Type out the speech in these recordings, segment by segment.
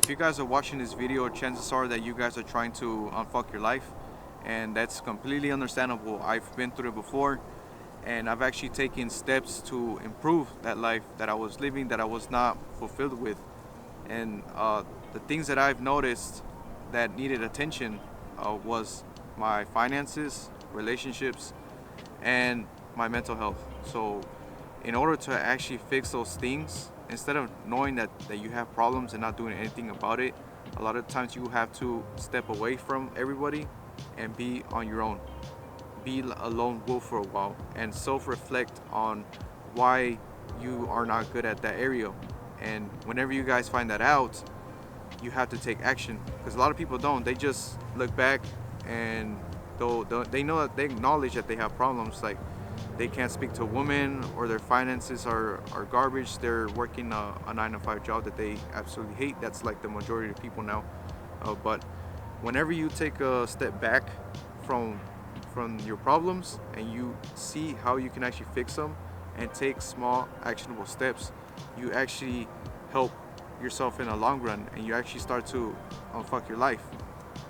if you guys are watching this video, chances are that you guys are trying to unfuck your life, and that's completely understandable. I've been through it before, and I've actually taken steps to improve that life that I was living, that I was not fulfilled with. And the things that I've noticed that needed attention was my finances, relationships, and my mental health. So, in order to actually fix those things, instead of knowing that you have problems and not doing anything about it, a lot of times you have to step away from everybody and be on your own. Be a lone wolf for a while and self reflect on why you are not good at that area. And whenever you guys find that out, you have to take action, because a lot of people don't. They just look back, and though they know that, they acknowledge that they have problems, like they can't speak to a woman, or their finances are garbage. They're working a 9 to 5 job that they absolutely hate. That's like the majority of people now. But whenever you take a step back from your problems and you see how you can actually fix them and take small actionable steps, you actually help yourself in the long run, and you actually start to unfuck your life.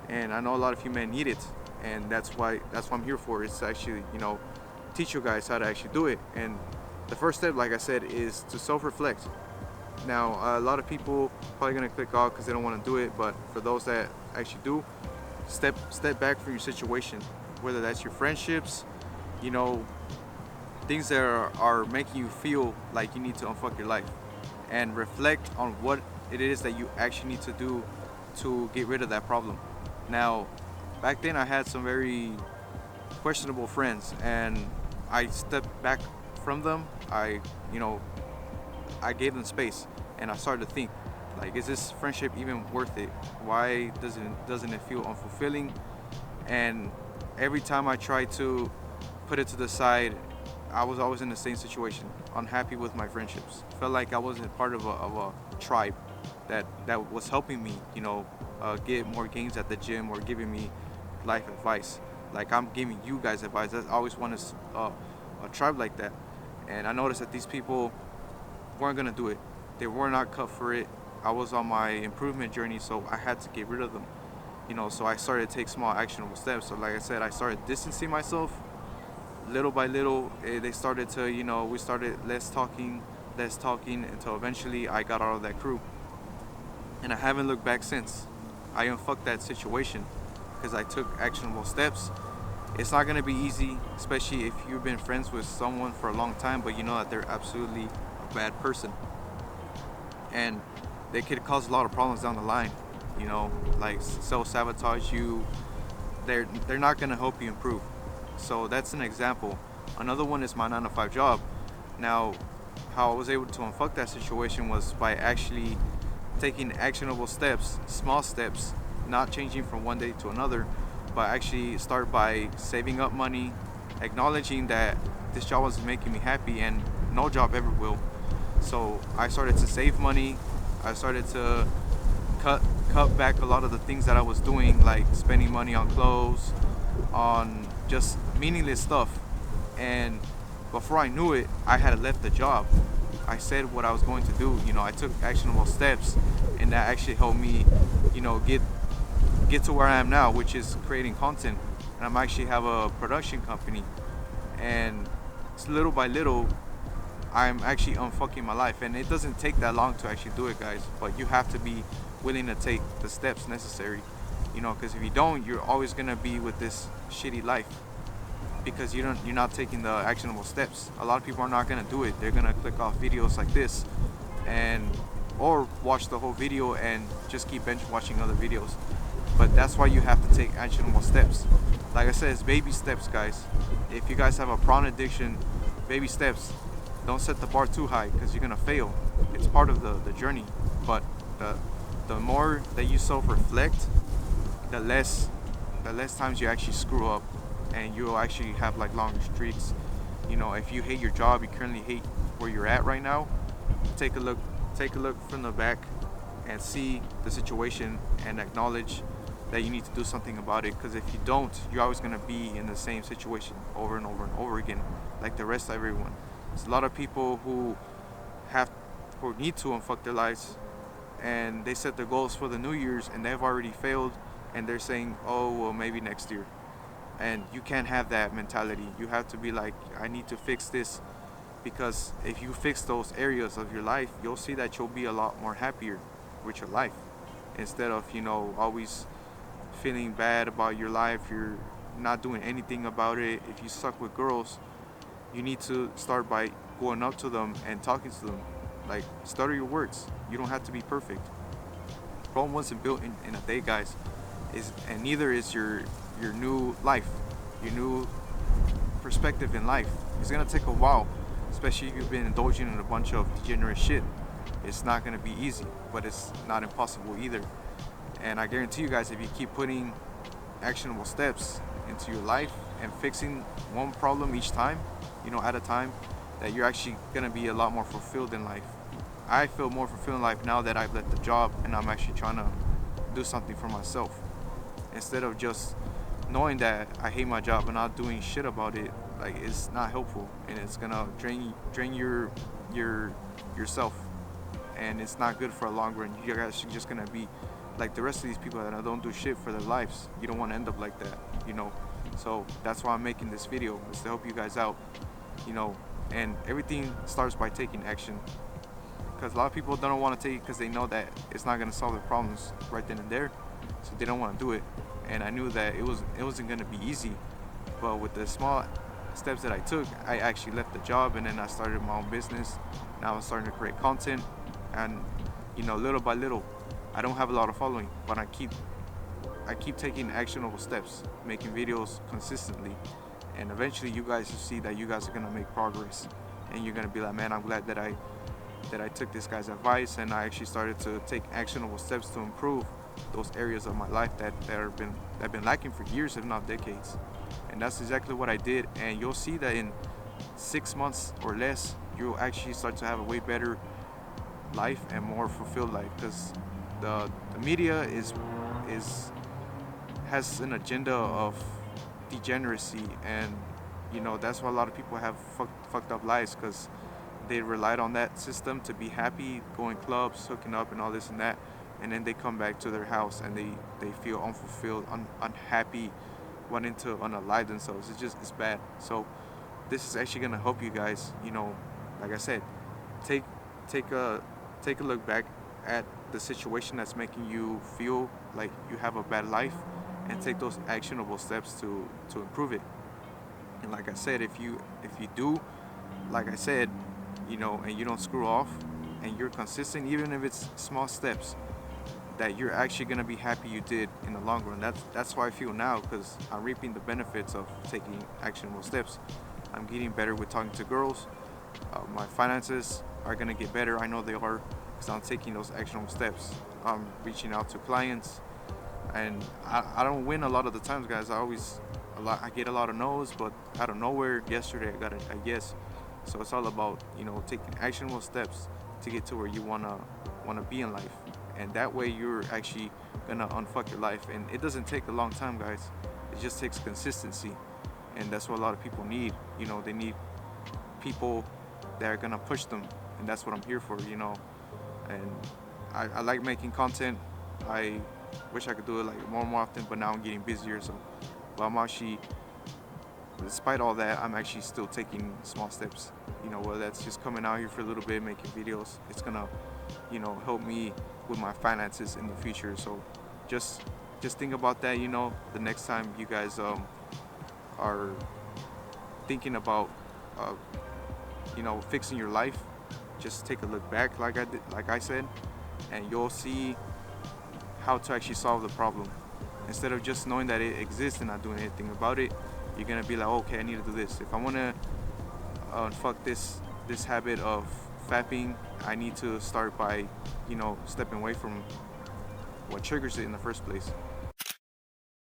And I know a lot of you men need it, and that's what I'm here for. It's actually, teach you guys how to actually do it. And the first step, like I said, is to self-reflect. Now, a lot of people probably gonna click off because they don't want to do it, but for those that actually do, step back from your situation, whether that's your friendships, you know, things that are making you feel like you need to unfuck your life, and reflect on what it is that you actually need to do to get rid of that problem. Now, back then I had some very questionable friends, and I stepped back from them. I gave them space, and I started to think, like, is this friendship even worth it? Why doesn't it feel unfulfilling? And every time I tried to put it to the side, I was always in the same situation, unhappy with my friendships. Felt like I wasn't part of a tribe that was helping me, get more gains at the gym, or giving me life advice. Like I'm giving you guys advice. I always wanted a tribe like that. And I noticed that these people weren't gonna do it. They were not cut for it. I was on my improvement journey, so I had to get rid of them. So I started to take small actionable steps. So like I said, I started distancing myself little by little. They started to, we started less talking, until eventually I got out of that crew. And I haven't looked back since. I unfucked that situation because I took actionable steps. It's not gonna be easy, especially if you've been friends with someone for a long time, but you know that they're absolutely a bad person, and they could cause a lot of problems down the line. Like self-sabotage you. They're not gonna help you improve. So that's an example. Another one is my 9 to 5 job. Now, how I was able to unfuck that situation was by actually taking actionable steps, small steps, not changing from one day to another, but actually start by saving up money, acknowledging that this job wasn't making me happy, and no job ever will. So I started to save money. I started to cut back a lot of the things that I was doing, like spending money on clothes, on just meaningless stuff. And before I knew it, I had left the job. I said what I was going to do. I took actionable steps, and that actually helped me, get to where I am now, which is creating content. And I'm actually have a production company, and it's little by little, I'm actually unfucking my life. And it doesn't take that long to actually do it, guys. But you have to be willing to take the steps necessary. Because if you don't, you're always gonna be with this shitty life, because you're not taking the actionable steps. A lot of people are not gonna do it. They're gonna click off videos like this, and or watch the whole video and just keep bench watching other videos. But that's why you have to take actionable steps. Like I said, it's baby steps, guys. If you guys have a prawn addiction, baby steps. Don't set the bar too high, because you're gonna fail. It's part of the journey. But the more that you self-reflect, the less times you actually screw up, and you'll actually have like longer streaks. If you hate your job, you currently hate where you're at right now, take a look from the back and see the situation, and acknowledge that you need to do something about it. Because if you don't, you're always going to be in the same situation over and over and over again, like the rest of everyone. There's a lot of people who need to unfuck their lives, and they set their goals for the New Year's and they've already failed, and they're saying, oh, well, maybe next year. And you can't have that mentality. You have to be like, I need to fix this, because if you fix those areas of your life, you'll see that you'll be a lot more happier with your life, instead of, always feeling bad about your life. You're not doing anything about it. If you suck with girls, you need to start by going up to them and talking to them. Like, stutter your words. You don't have to be perfect. Rome wasn't built in a day, guys. And neither is your new life, your new perspective in life. It's gonna take a while, especially if you've been indulging in a bunch of degenerate shit. It's not gonna be easy, but it's not impossible either. And I guarantee you guys, if you keep putting actionable steps into your life and fixing one problem each time, at a time, that you're actually gonna be a lot more fulfilled in life. I feel more fulfilled in life now that I've left the job and I'm actually trying to do something for myself, instead of just knowing that I hate my job and not doing shit about it. Like, it's not helpful, and it's gonna drain yourself, and it's not good for a long run. You're actually just gonna be like the rest of these people that don't do shit for their lives. You don't want to end up like that. So that's why I'm making this video, is to help you guys out. And everything starts by taking action, because a lot of people don't want to take it because they know that it's not going to solve their problems right then and there, so they don't want to do it. And I knew that it wasn't going to be easy, but with the small steps that I took, I actually left the job, and then I started my own business. Now I'm starting to create content, and little by little, I don't have a lot of following, but I keep taking actionable steps, making videos consistently, and eventually you guys will see that you guys are gonna make progress, and you're gonna be like, man, I'm glad that I took this guy's advice, and I actually started to take actionable steps to improve those areas of my life that have been lacking for years, if not decades. And that's exactly what I did, and you'll see that in 6 months or less, you'll actually start to have a way better life and more fulfilled life, because the media has an agenda of degeneracy, and that's why a lot of people have fucked up lives, because they relied on that system to be happy, going clubs, hooking up, and all this and that, and then they come back to their house and they feel unfulfilled, unhappy, wanting to unalive themselves. It's bad. So this is actually gonna help you guys. Like I said, take a look back at the situation that's making you feel like you have a bad life, and take those actionable steps to improve it. And like I said, if you do, like I said, and you don't screw off, and you're consistent, even if it's small steps, that you're actually gonna be happy you did in the long run. That's how I feel now, because I'm reaping the benefits of taking actionable steps. I'm getting better with talking to girls. My finances are gonna get better. I know they are, because I'm taking those actionable steps. I'm reaching out to clients, and I don't win a lot of the times, guys. I get a lot of no's, but out of nowhere, yesterday I got a yes. So it's all about taking actionable steps to get to where you wanna be in life, and that way you're actually gonna unfuck your life. And it doesn't take a long time, guys. It just takes consistency, and that's what a lot of people need. They need people that are gonna push them, and that's what I'm here for. And I like making content. I wish I could do it like more and more often, but now I'm getting busier. So, but I'm actually, despite all that, I'm actually still taking small steps. Whether that's just coming out here for a little bit, making videos, it's gonna, help me with my finances in the future. So, just think about that. The next time you guys are thinking about, fixing your life, just take a look back, like I said, and you'll see how to actually solve the problem. Instead of just knowing that it exists and not doing anything about it, you're gonna be like, okay, I need to do this. If I wanna fuck this habit of fapping, I need to start by, stepping away from what triggers it in the first place.